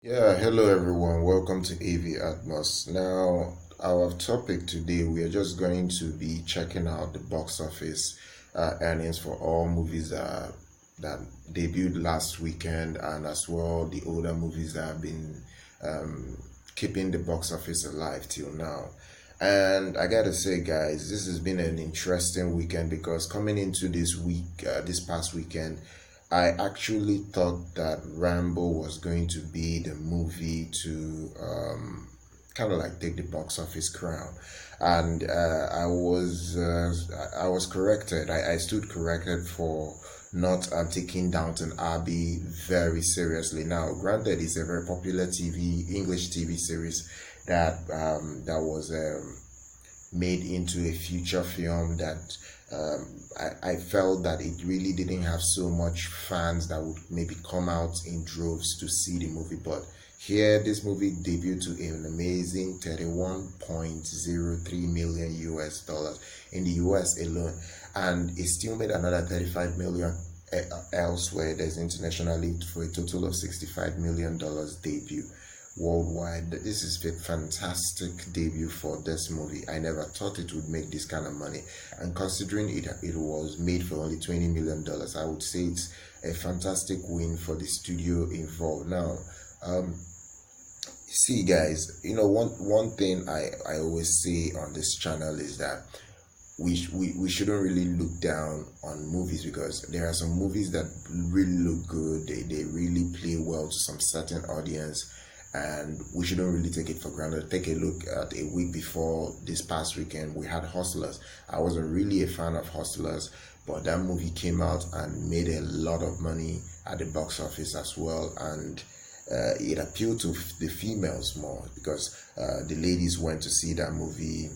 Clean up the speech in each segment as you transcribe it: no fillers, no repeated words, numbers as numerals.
Yeah, hello everyone. Welcome to AV Atmos. Now, our topic today, we are just going to be checking out the box office earnings for all movies that debuted last weekend, and as well the older movies that have been um, keeping the box office alive till now. And I gotta say, guys, this has been an interesting weekend because coming into this week, this past weekend, I actually thought that Rambo was going to be the movie to kind of like take the box office crown, and I was corrected. I stood corrected for not taking Downton Abbey very seriously. Now, granted, it's a very popular English TV series that was made into a feature film that I felt that it really didn't have so much fans that would maybe come out in droves to see the movie. But here, this movie debuted to an amazing 31.03 million US dollars in the US alone, and it still made another 35 million elsewhere. There's internationally for a total of $65 million debut worldwide. This is a fantastic debut for this movie. I never thought it would make this kind of money, and considering it was made for only $20 million, I would say it's a fantastic win for the studio involved. Now, see, guys, one thing I always say on this channel is that we shouldn't really look down on movies, because there are some movies that really look good. They really play well to some certain audience, and we shouldn't really take it for granted. Take a look at a week before this past weekend, we had Hustlers. I wasn't really a fan of Hustlers, but that movie came out and made a lot of money at the box office as well, and it appealed to the females more because the ladies went to see that movie.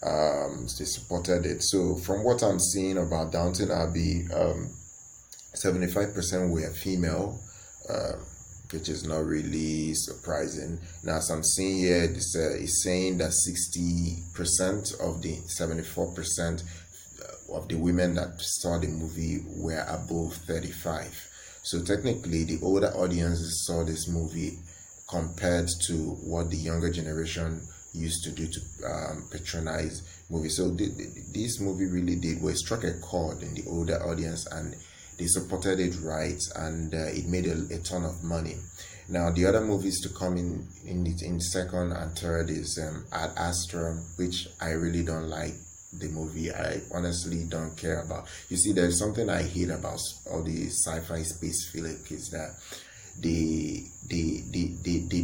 They supported it. So from what I'm seeing about Downton Abbey, 75% were female, which is not really surprising. Now, as I'm seeing here, this is saying that 60% of the 74% of the women that saw the movie were above 35. So technically, the older audiences saw this movie compared to what the younger generation used to do to patronize movies. So this movie really did well. It struck a chord in the older audience, and they supported it right, and it made a ton of money. Now, the other movies to come in second and third is Ad Astra, which I really don't like. The movie, I honestly don't care about. You see, there's something I hate about all the sci-fi space flick is that they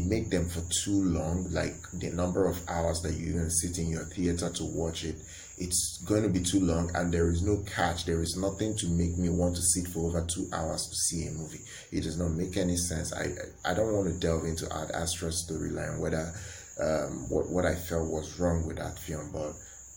make them for too long. Like the number of hours that you even sit in your theater to watch it, it's going to be too long, and there is no catch. There is nothing to make me want to sit for over 2 hours to see a movie. It does not make any sense. I don't want to delve into Ad Astra's storyline, whether what I felt was wrong with that film, but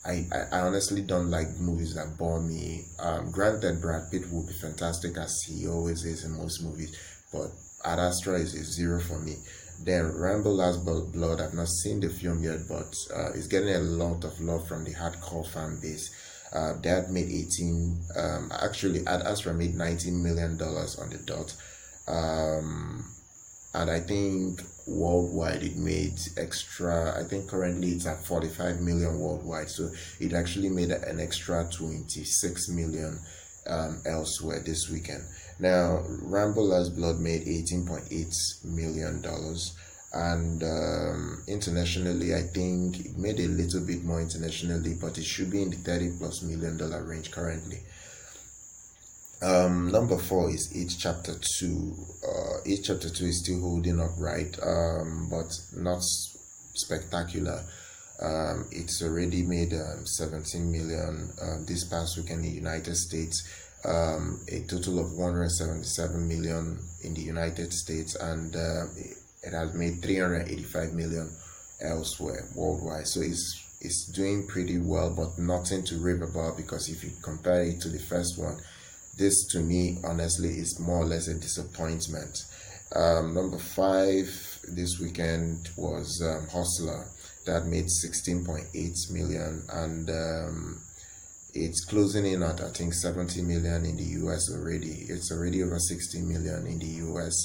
I honestly don't like movies that bore me. Granted, Brad Pitt will be fantastic as he always is in most movies, but Ad Astra is a zero for me. Then Rambo Last Blood, I've not seen the film yet, but it's getting a lot of love from the hardcore fan base. That made 18, actually Ad Astra made $19 million on the dot. And I think worldwide it made extra. I think currently it's at 45 million worldwide, so it actually made an extra 26 million elsewhere this weekend. Now, Rambo Last Blood made $18.8 million, and internationally, I think it made a little bit more internationally, but it should be in the $30+ million range currently. Number four is It Chapter 2. It Chapter 2 is still holding up right, but not spectacular. It's already made 17 million this past week in the United States, a total of 177 million in the United States, and it has made 385 million elsewhere worldwide. So it's doing pretty well, but nothing to rave about, because if you compare it to the first one, this to me honestly is more or less a disappointment. Number five this weekend was Hustler. That made 16.8 million, and it's closing in at I think 70 million in the US already. It's already over 60 million in the US.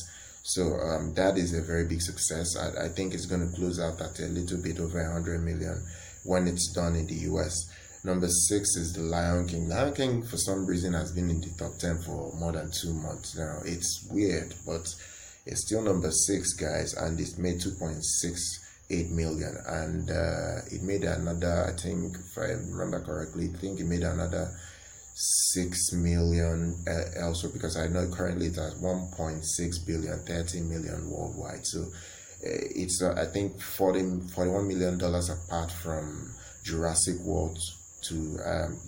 So that is a very big success. I think it's going to close out at a little bit over 100 million when it's done in the US. Number 6 is The Lion King. Lion King, for some reason, has been in the top 10 for more than 2 months now. It's weird, but it's still number 6, guys, and it's made 2.68 million. And it made another, I think, if I remember correctly, I think it made another 6 million also, because I know currently it has 1.6 billion, 30 million worldwide. So it's I think $41 million apart from Jurassic World to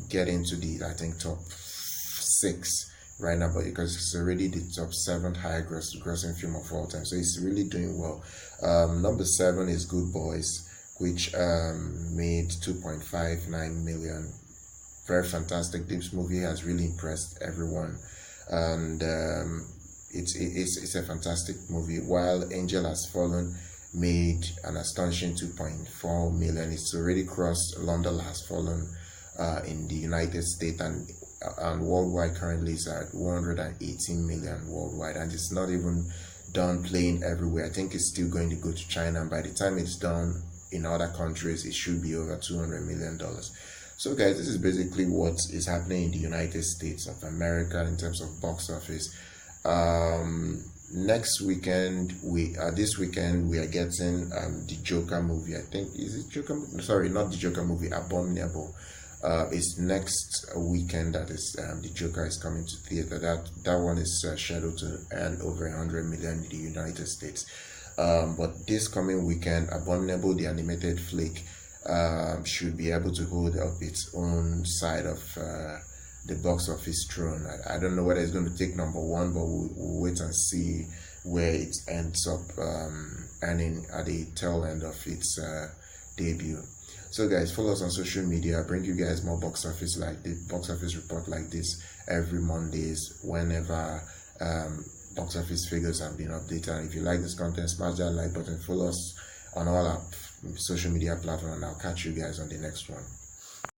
get into the, I think, top 6 right now, but because it's already the top 7th high grossing film of all time, so it's really doing well. Number 7 is Good Boys, which made 2.59 million. Very fantastic. This movie has really impressed everyone, and it's a fantastic movie. While Angel Has Fallen made an astonishing 2.4 million, it's already crossed London Has Fallen in the United States, and worldwide currently is at 118 million worldwide, and it's not even done playing everywhere. I think it's still going to go to China, and by the time it's done in other countries, it should be over $200 million. So guys, this is basically what is happening in the United States of America in terms of box office. Next weekend, this weekend we are getting the Joker movie. I think, is it Joker? Sorry, not the Joker movie, Abominable. It's next weekend that is the Joker is coming to theater. That one is scheduled to earn over 100 million in the United States. But this coming weekend, Abominable, the animated flick, should be able to hold up its own side of the box office throne. I don't know whether it's going to take number 1, but we'll wait and see where it ends up earning at the tail end of its debut. So guys, follow us on social media. I bring you guys more box office report like this every Mondays whenever box office figures have been updated. And if you like this content, smash that like button. Follow us on all our social media platforms, and I'll catch you guys on the next one.